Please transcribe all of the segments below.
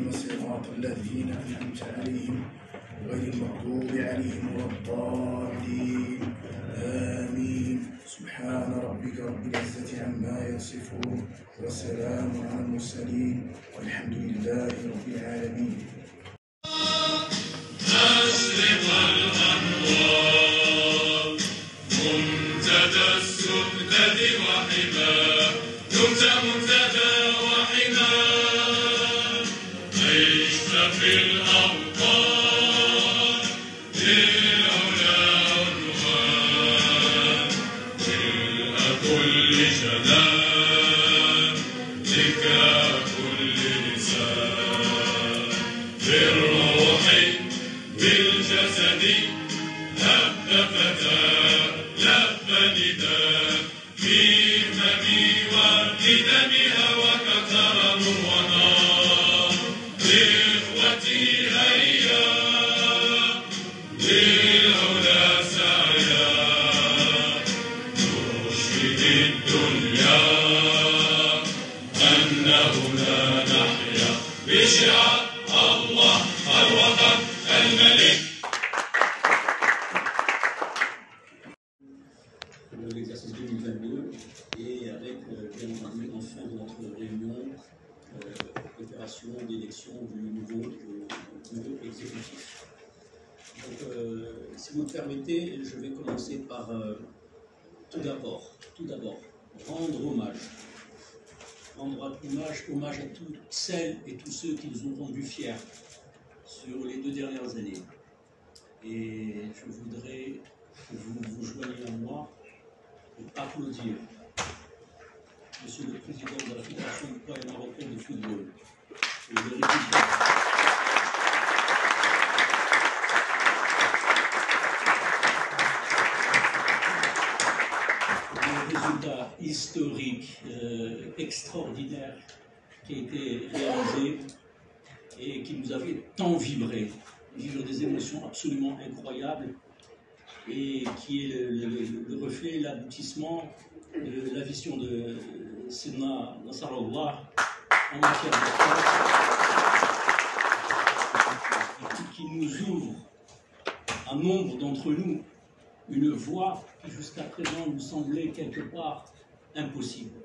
اهدنا الصراط الذين أنعمت عليهم غير المغضوب عليهم ولا الضالين آمين. سبحان ربك رب العزة عما يصفون وسلام على المرسلين والحمد لله رب العالمين. أشرق الأنوار منتدى السؤدد وحماه دمت منتدى وحماه عشت في الأوطان للعلا عنوان ملء كل شداد ذكرى كل لسان بالروح بالجسد هب فتى لب نداء في هممي وندم هواك كرم ونار لإخوتي هيا للعلا سعيا نرشد الدنيا أنه لا نحيا بشعار الله الوطن الملك. L'exercice 2022 et avec bien entendu en fin de notre réunion l'opération d'élection du nouveau exécutif. Donc si vous me permettez, je vais commencer par tout d'abord rendre hommage à toutes celles et tous ceux qui nous ont rendus fiers sur les 2 dernières années. Et je voudrais que vous vous joigniez à moi pour applaudir Monsieur le Président de la Fédération du Poids marocain de football. Le résultat historique, extraordinaire qui a été réalisé et qui nous avait tant vibré, vivre des émotions absolument incroyables et qui est le reflet, l'aboutissement de la vision de Sidna Nasrallah en matière de sport, qui nous ouvre à nombre d'entre nous une voie qui jusqu'à présent nous semblait quelque part impossible.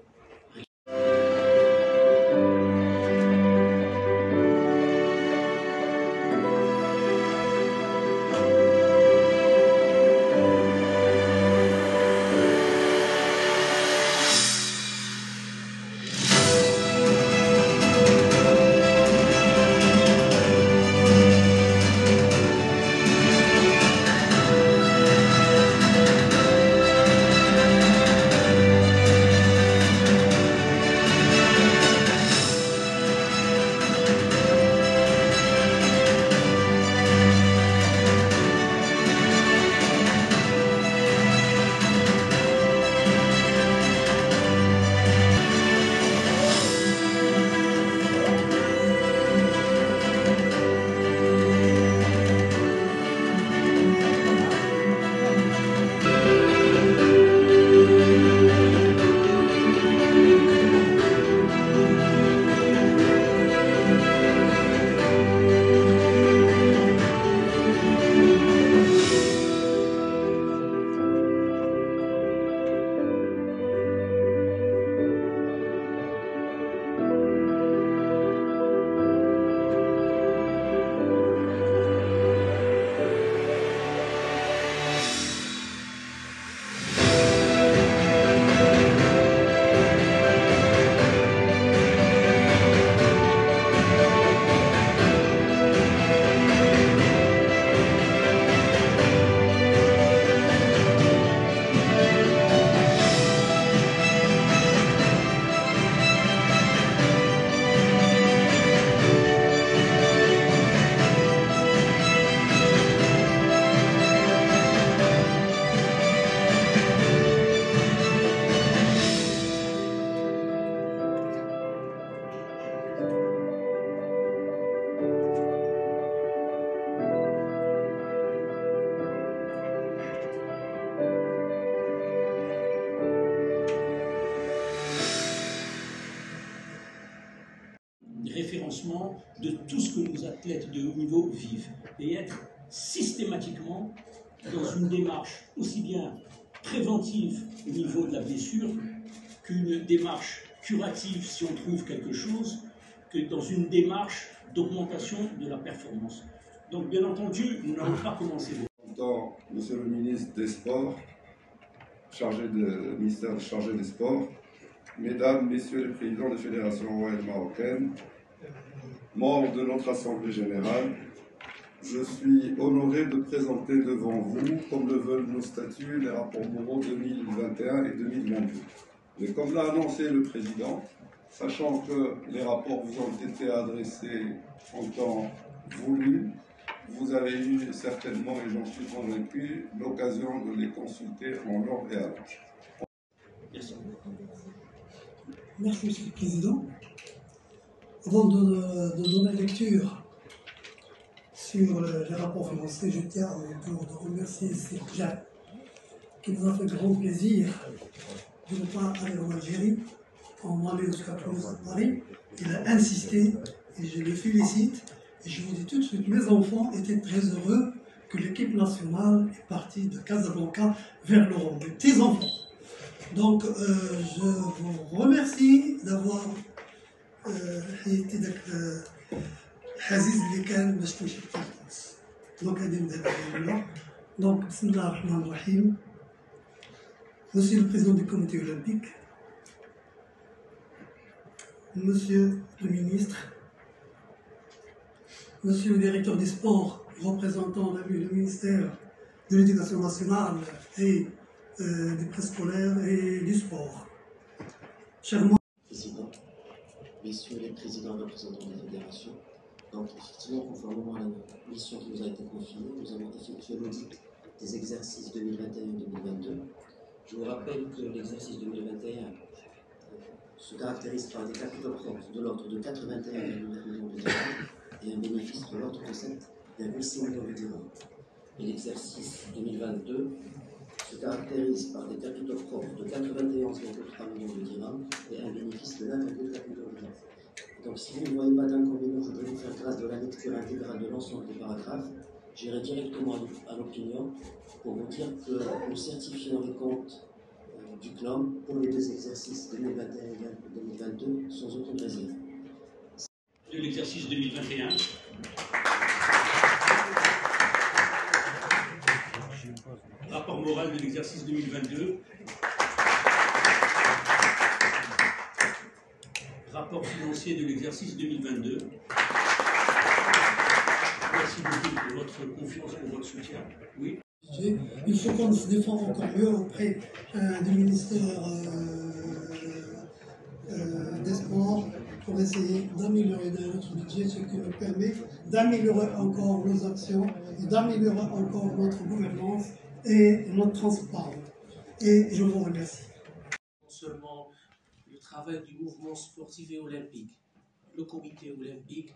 référencement de tout ce que nos athlètes de haut niveau vivent et être systématiquement dans une démarche aussi bien préventive au niveau de la blessure qu'une démarche curative si on trouve quelque chose, que dans une démarche d'augmentation de la performance. Donc bien entendu, nous n'allons pas commencer. Monsieur le ministre des Sports, ministère chargé des Sports, Mesdames, Messieurs les présidents des fédérations royales marocaines, membres de notre Assemblée générale, je suis honoré de présenter devant vous, comme le veulent nos statuts, les rapports moraux 2021 et 2022. Mais comme l'a annoncé le Président, sachant que les rapports vous ont été adressés en temps voulu, vous avez eu certainement, et j'en suis convaincu, l'occasion de les consulter en long et à large. Merci. Merci, Monsieur le Président. Avant de donner lecture sur les rapports financiers, je tiens à mon tour de remercier Sir Jacques, qui nous a fait grand plaisir de ne pas aller en Algérie, en aller jusqu'à Toulouse à Paris. Il a insisté et je le félicite. Et je vous dis tout de suite, mes enfants étaient très heureux que l'équipe nationale est partie de Casablanca vers l'Europe, des petits-enfants. Donc, je vous remercie d'avoir été Aziz Likan باش تمشي لتونس. Donc, هذه مذهب. Donc, بسم الله الرحمن الرحيم. Monsieur le Président du Comité olympique, Monsieur le Ministre, Monsieur le Directeur des Sports, représentant le ministère de l'Éducation nationale et du préscolaire et du sport. Chers membres, Président, Messieurs les présidents et représentants des fédérations, donc effectivement, conformément à la mission qui nous a été confiée, nous avons effectué l'audit des exercices 2021 et 2022. Je vous rappelle que l'exercice 2021 se caractérise par des capitaux propres de l'ordre de 81,9 millions de dirhams et un bénéfice de l'ordre de 7,6 millions de dirhams. Et l'exercice 2022 se caractérise par des capitaux propres de 91,3 millions de dirhams et un bénéfice de 9,4 millions de dirhams. Donc si vous ne voyez pas d'inconvénient, je voudrais vous faire grâce de la lecture intégrale de l'ensemble des paragraphes. J'irai directement à l'opinion pour vous dire que nous certifions les comptes du CNOM pour les deux exercices 2021 et 2022 sans aucune réserve. De l'exercice 2021. Rapport moral de l'exercice 2022. Rapport financier de l'exercice 2022. Merci beaucoup pour votre confiance, pour votre soutien. Oui. il faut qu'on se défende encore mieux auprès du ministère des Sports pour essayer d'améliorer notre budget, ce qui nous permet d'améliorer encore nos actions et d'améliorer encore notre gouvernance et notre transparence. Et je vous remercie. Non seulement le travail du mouvement sportif et olympique, le comité olympique,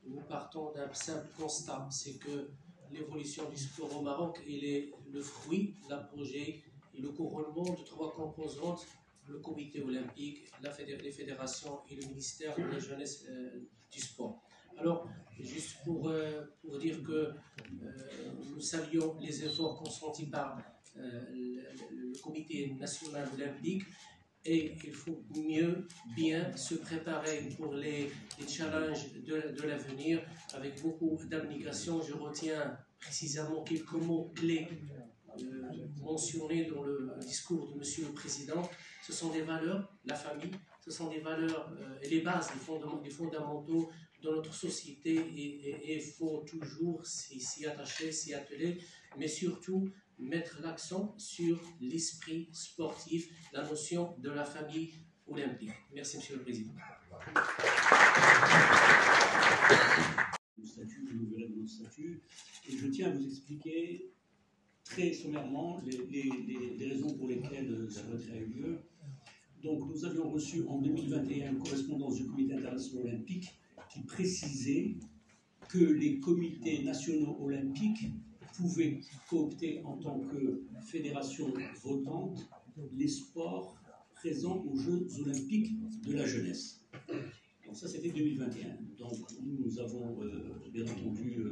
nous partons d'un simple constat, c'est que l'évolution du sport au Maroc est le fruit, l'apogée et le couronnement de trois composantes, le comité olympique, les fédérations et le ministère de la jeunesse du sport. Alors, juste pour dire que nous saluons les efforts consentis par le comité national olympique, et il faut bien se préparer pour les challenges de l'avenir avec beaucoup d'abnégation. Je retiens précisément quelques mots clés mentionnés dans le discours de Monsieur le Président. Ce sont des valeurs, la famille, ce sont des valeurs et les bases, les fondamentaux de notre société, et il faut toujours s'y attacher, s'y atteler, mais surtout mettre l'accent sur l'esprit sportif, la notion de la famille olympique. Merci, Monsieur le Président. Le statut, vous verrez dans notre statut, et je tiens à vous expliquer très sommairement les raisons pour lesquelles ce retrait a eu lieu. Donc, nous avions reçu en 2021 une correspondance du Comité international olympique qui précisait que les comités nationaux olympiques pouvaient coopter en tant que fédération votante les sports présents aux Jeux olympiques de la jeunesse. Donc ça, c'était 2021. Donc nous avons, bien entendu,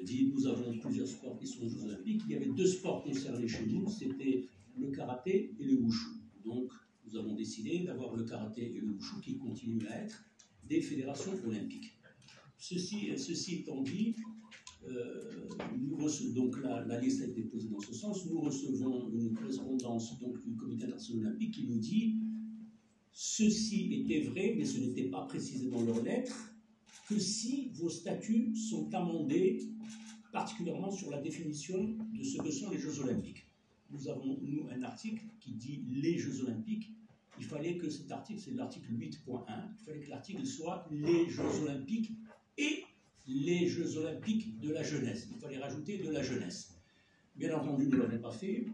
dit, nous avons plusieurs sports qui sont aux Jeux Olympiques. Il y avait 2 sports concernés chez nous, c'était le karaté et le wushu. Donc nous avons décidé d'avoir le karaté et le wushu qui continuent à être des fédérations olympiques. Ceci étant dit, donc la liste a été déposée dans ce sens. Nous recevons une correspondance donc, du Comité international olympique qui nous dit ceci était vrai, mais ce n'était pas précisé dans leur lettre, que si vos statuts sont amendés, particulièrement sur la définition de ce que sont les Jeux Olympiques. Nous avons, nous, un article qui dit les Jeux Olympiques. Il fallait que cet article, c'est l'article 8.1, il fallait que l'article soit les Jeux Olympiques et les Jeux Olympiques de la jeunesse. Il fallait rajouter de la jeunesse. Bien entendu, nous ne l'avons pas fait.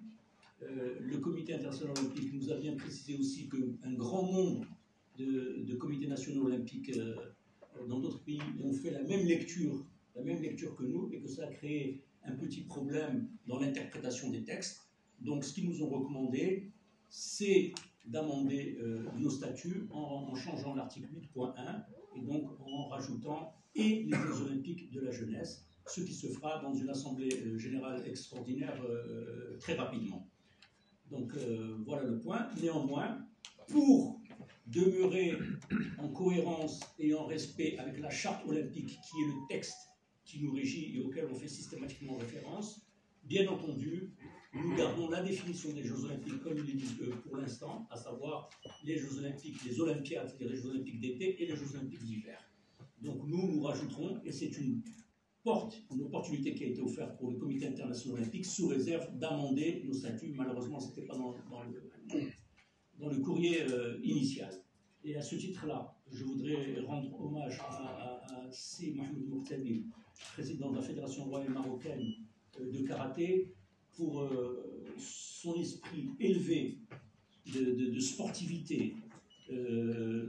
Le Comité international olympique nous a bien précisé aussi qu'un grand nombre de comités nationaux olympiques dans d'autres pays ont fait la même lecture que nous, et que ça a créé un petit problème dans l'interprétation des textes. Donc, ce qu'ils nous ont recommandé, c'est d'amender nos statuts en changeant l'article 8.1 et donc en rajoutant et les Jeux Olympiques de la jeunesse, ce qui se fera dans une assemblée générale extraordinaire très rapidement. Donc voilà le point. Néanmoins, pour demeurer en cohérence et en respect avec la charte olympique, qui est le texte qui nous régit et auquel on fait systématiquement référence, bien entendu, nous gardons la définition des Jeux Olympiques comme il est dit pour l'instant, à savoir les Jeux Olympiques, les Olympiades, c'est-à-dire les Jeux Olympiques d'été et les Jeux Olympiques d'hiver. Donc nous rajouterons, et c'est une opportunité qui a été offerte pour le Comité international olympique, sous réserve d'amender nos statuts. Malheureusement, ce n'était pas dans le courrier initial. Et à ce titre-là, je voudrais rendre hommage à C. Mohamed Mourtabi, président de la Fédération royale marocaine de karaté, pour son esprit élevé de sportivité,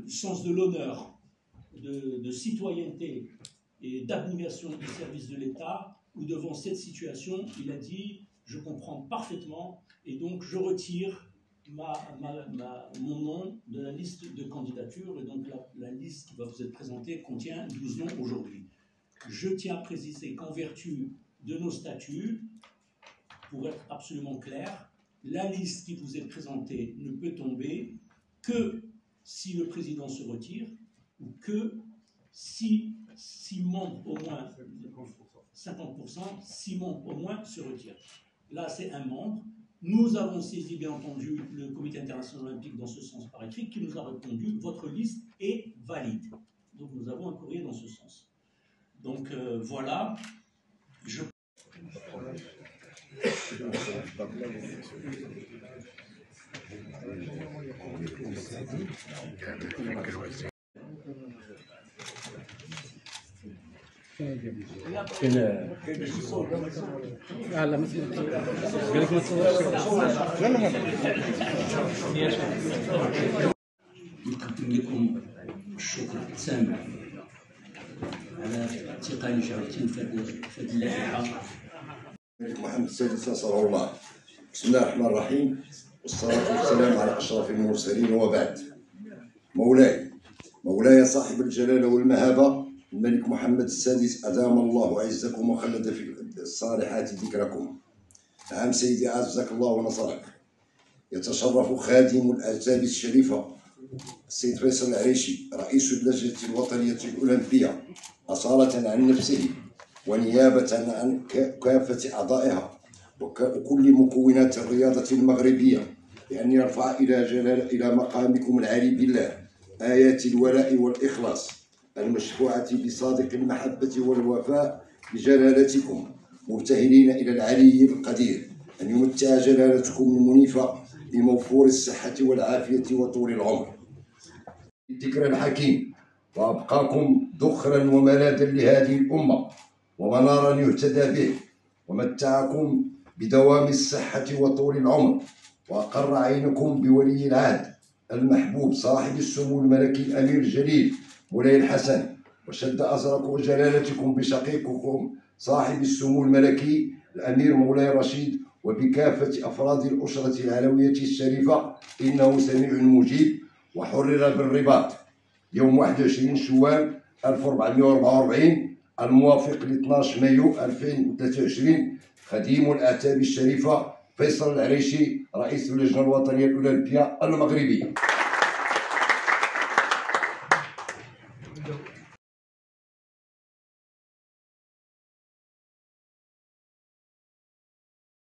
sens de l'honneur, de citoyenneté et d'abnégation du service de l'État, où devant cette situation, il a dit « je comprends parfaitement et donc je retire mon nom de la liste de candidature » et donc la liste qui va vous être présentée contient 12 noms aujourd'hui. Je tiens à préciser qu'en vertu de nos statuts, pour être absolument clair, la liste qui vous est présentée ne peut tomber que si le président se retire ou que si 6 membres au moins, 50%, 6 membres au moins se retirent. Là, c'est un membre. Nous avons saisi, bien entendu, le Comité international olympique dans ce sens par écrit, qui nous a répondu « votre liste est valide ». Donc, nous avons un courrier dans ce sens. Donc, voilà. نقدم لكم الشكر التام على الثقة اللي شاركتم في هذه اللائحة. الملك محمد السادس نصره الله. بسم الله الرحمن الرحيم، والصلاة والسلام على أشرف المرسلين، وبعد. مولاي صاحب الجلالة والمهابة الملك محمد السادس أدام الله عزكم وخلد في الصالحات ذكركم. نعم سيدي، أعزك الله ونصرك. يتشرف خادم الأجساد الشريفة السيد فيصل العريشي رئيس اللجنة الوطنية الأولمبية أصالة عن نفسه ونيابة عن كافة أعضائها وكل مكونات الرياضة المغربية بأن يرفع إلى مقامكم العالي بالله آيات الولاء والإخلاص المشفوعة بصادق المحبة والوفاء لجلالتكم، مبتهلين إلى العلي القدير أن يمتع جلالتكم المنيفة بموفور الصحة والعافية وطول العمر. الذكر الحكيم، وأبقاكم ذخرا وملاذا لهذه الأمة ومنارا يهتدى به، ومتعكم بدوام الصحة وطول العمر، وأقر عينكم بولي العهد المحبوب صاحب السمو الملكي الأمير الجليل مولاي الحسن، وشد أزرق جلالتكم بشقيقكم صاحب السمو الملكي الأمير مولاي رشيد، وبكافة أفراد الأسرة العلوية الشريفة، إنه سميع مجيب وحرر بالرباط. يوم 21 شوال 1444 الموافق ل 12 مايو 2023 خديم الأعتاب الشريفة فيصل العريشي رئيس اللجنة الوطنية الأولمبية المغربية.